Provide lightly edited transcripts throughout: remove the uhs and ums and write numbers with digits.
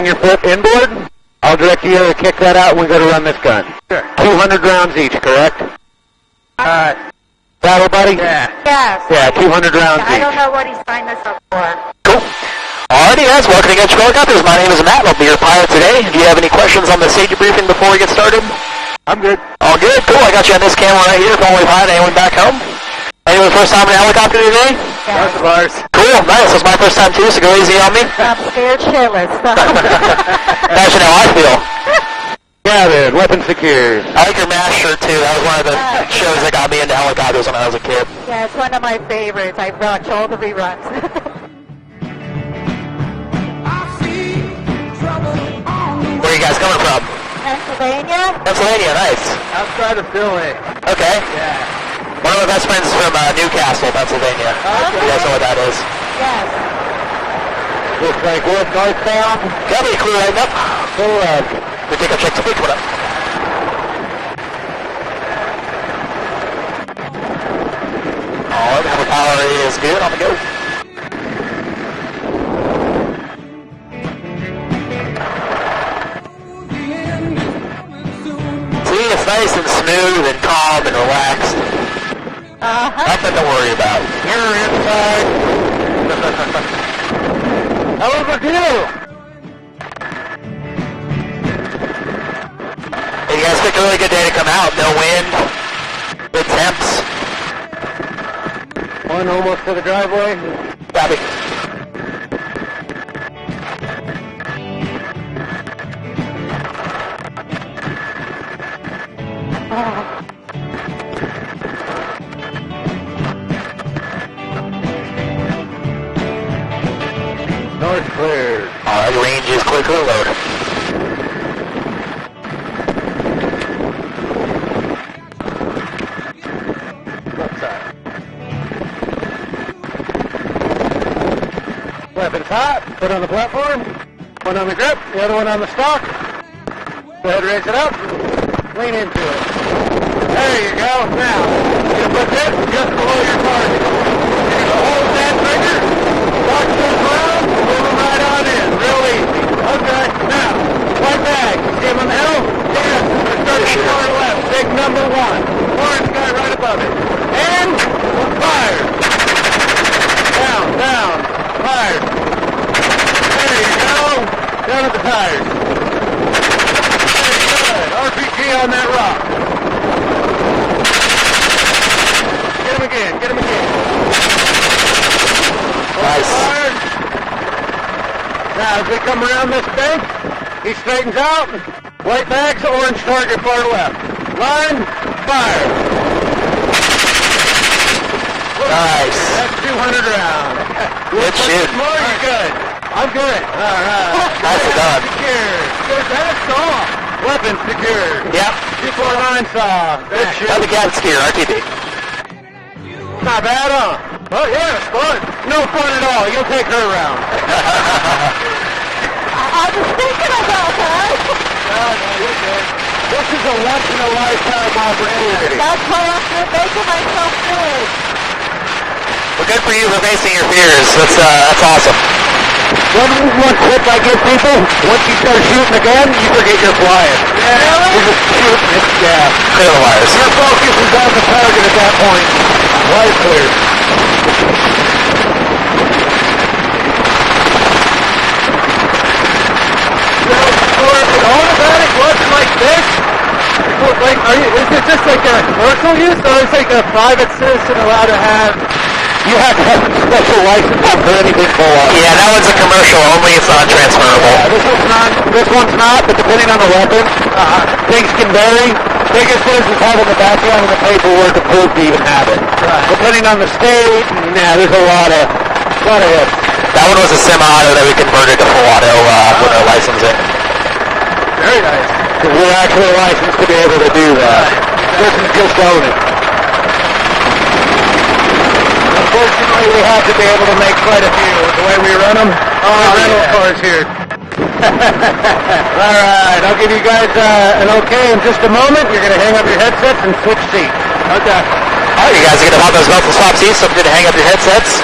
your foot inboard. I'll direct you to kick that out when we go to run this gun. Sure. 200 rounds each, correct? Battle buddy? Yeah. Yes. Yeah, 200 rounds I each. don't know what he signed us up for. Cool. Alrighty, guys, welcome to Gunship Helicopters. My name is Matt, and I'll be your pilot today. Do you have any questions on the safety briefing before we get started? I'm good. All good? Cool, I got you on this camera right here. If only pilot, anyone back home? Anyone first time in a helicopter today? Yes. Of ours. Cool, nice. This was my first time too, so go easy on me. I'm scared shitless. That's how I feel. Yeah, dude, weapon secured. I like your mask shirt too. That was one of the shows that got me into helicopters when I was a kid. Yeah, it's one of my favorites. I watch all the reruns. Where are you guys coming from? Pennsylvania? Pennsylvania, nice. Outside of Philly. Okay. Yeah. One of my best friends is from Newcastle, Pennsylvania. Okay. You guys know what that is? Yes. Looks like we're northbound. Got me clue right up. Go left. We take a check to pick one up. Alright, the power is good. On the go. See, it's nice and smooth and calm and relaxed. Nothing to worry about. You're inside. How overdue? You guys picked a really good day to come out. No wind, good temps. One almost to the driveway. Copy. North clear. Alright, range is clear to load. Left side. Weapons hot. Foot on the platform. One on the grip. The other one on the stock. Go ahead, raise it up. Lean into it. There you go. Now, you put this just below your target. You're going to hold that trigger. Lock those rounds. Move them right on in. Real easy. Okay. Now, white bag. See him on the hill? Yes. Start to far left. Big number one. Orange guy right above it. And fire. Down, down. Fire. There you go. Down at the tires. Very good. RPG on that rock. Get him again. Get him again. Nice. Fire. Now, as we come around this bank, he straightens out. White bags, orange target far left. Line, fire. Nice. That's 200 rounds. Good shit. More, you're good. I'm good. All right. Nicely done. Secured. Good. That's off. Weapons secured. Yep. 249 saw. Good shit. Now the cat skier, RTD. Not bad, huh? Oh, yeah, it's fun. No fun at all. You'll take her around. I was thinking about that. No, you're good. This is a once-in-a-lifetime opportunity. That's why I'm making myself do it. Well, good for you for facing your fears. That's awesome. One tip I give people, once you start shooting a gun, you forget you're flying. Really? You just shoot, yeah. Clear the wires. Your focus is on the target at that point. Wire clear. So, for an automatic weapon like this, like, is it just like a commercial use, or is it like a private citizen allowed to have? You have to have a special license for anything full on. Yeah, that one's a commercial only. It's not transferable. Yeah, this one's not, but depending on the weapon, things can vary. Biggest is having the background and the paperwork to prove to even have it. Right. Depending on the state, there's a lot of hits. That one was a semi-auto that we converted to full auto with our licensing. Very nice. Because we're actually licensed to be able to do that. This is just owning. Unfortunately, we have to be able to make quite a few with the way we run them. Rental cars here. All right, I'll give you guys an okay in just a moment. You're going to hang up your headsets and switch seats. Okay. All right, you guys are going to have those belts and swap seats, so I'm going to hang up your headsets.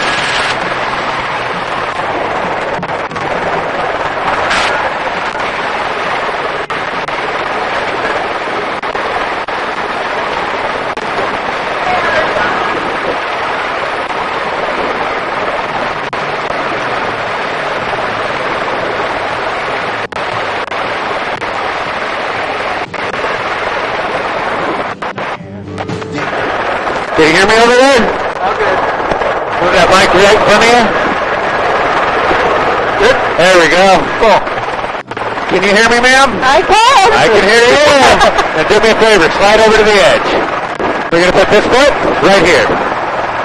right in front of you. Good. There we go. Cool. Can you hear me, ma'am? I can. I can hear you. Now do me a favor. Slide over to the edge. We're going to put this foot right here.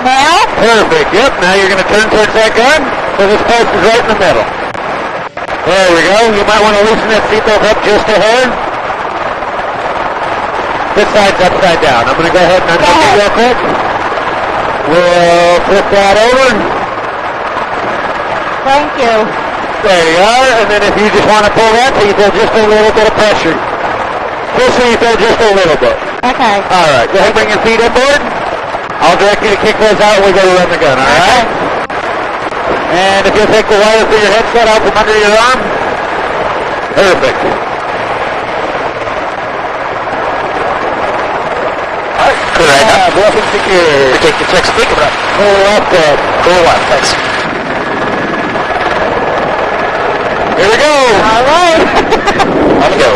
Now? Perfect. Yep. Now you're going to turn towards that gun. So this post is right in the middle. There we go. You might want to loosen that seatbelt up just a hair. This side's upside down. I'm going to go ahead and undo it real quick. We'll flip that over. Thank you. There you are. And then if you just want to pull that so you feel just a little bit of pressure. Just so you feel just a little bit. Okay. All right. Go ahead and bring your feet inboard. I'll direct you to kick those out when we go to run the gun. All right? And if you'll take the wire for your headset out from under your arm. Perfect. Good right now. Weapon secure. Take your check stick up. Pull left up. Cool one. Thanks. Here we go. All right. On we go.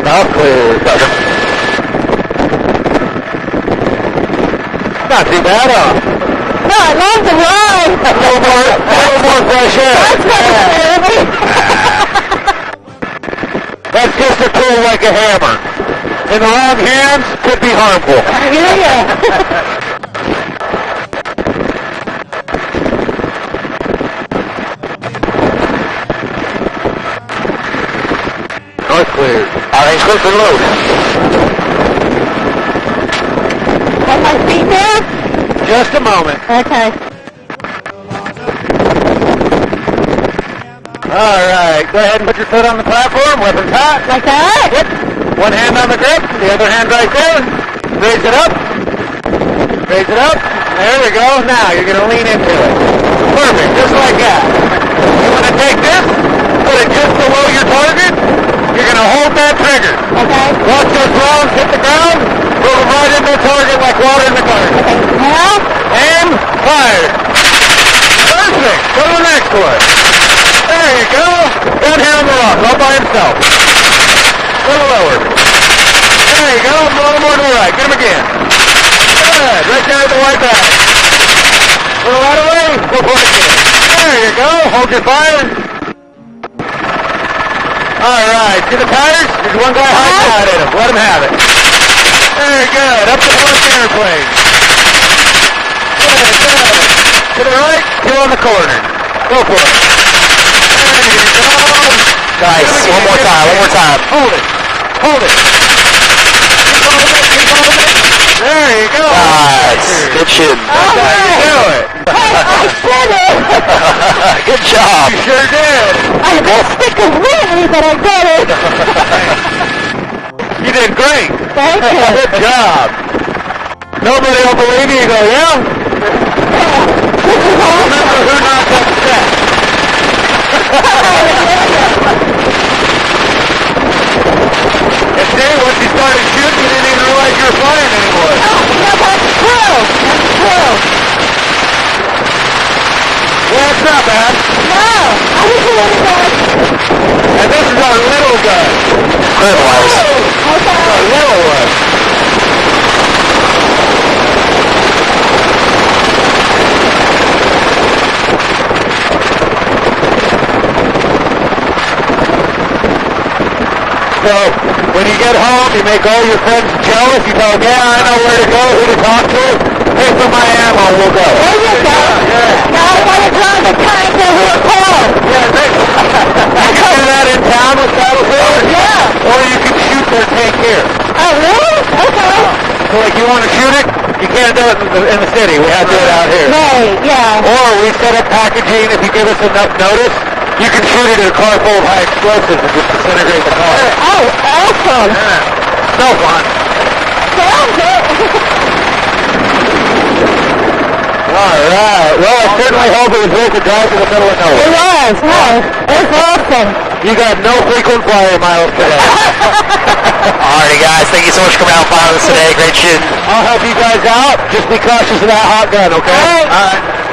Mouth clear. Not too bad, huh? No, I love the ride. A little more fresh air. That's just a tool like a hammer. In the wrong hands, could be harmful. I hear ya. North clear. Orange clear for load. Have my feet there? Just a moment. Okay. All right. Go ahead and put your foot on the platform. Weapons hot. Like that? Yep. One hand on the grip. The other hand right there. Raise it up. Raise it up. There we go. Now you're going to lean into it. Perfect. Just like that. You want to take this, put it just below your target. You're going to hold that trigger. Okay. Watch those rounds hit the ground. Move them right into the target like water in the garden. Okay. Now? And fire. Perfect. Go to the next one. There you go. Down here on the rock, all by himself. A little lower. There you go. A little more to the right. Get him again. Good. Right there at the white back. A little out of the way. Go for it again. There you go. Hold your fire. All right. See the tires? There's one guy hiding out in them. Let him have it. Very good. Up to the left airplane. Good, good. To the right, two on the corner. Go for it. There you go. Nice. One more time. One more time. Hold it. Hold it. Keep holding it. Keep holding it. There you go. Nice. Good shooting. That's how you do it. Hey, I did it. Good job. You sure did. I missed it completely, but I did it. You did great. Thank you. Good job. Nobody will believe you. You go, yeah? Remember who not upset. And see, once you started shooting, you didn't even realize you were flying anymore. Oh, yeah, that's true. That's true. Well, it's not bad. No, I was doing that. And this is our little gun. Good wise. Okay. Our little one. So, when you get home, you make all your friends jealous. You tell them, yeah, I know where to go, who to talk to. Pay for my ammo, we'll go. There you go. Yeah. Now I want to drive the kind of car. Yeah, you can do that in town with Battlefield. Yeah. Or you can shoot their tank here. Oh, really? Okay. So, like, you want to shoot it, you can't do it in the city. We have to do it out here. Right, yeah. Or we set up packaging. If you give us enough notice, you can shoot it in a car full of high explosives and just disintegrate the car. Oh, awesome. Yeah. So fun. Sounds it. All right. Well, I certainly hope it was worth the drive to the middle of It nowhere. was. No, it's awesome. You got no frequent flyer miles today. Alrighty, guys. Thank you so much for coming out and following us today. Great shooting. I'll help you guys out. Just be cautious of that hot gun, okay? All right. All right.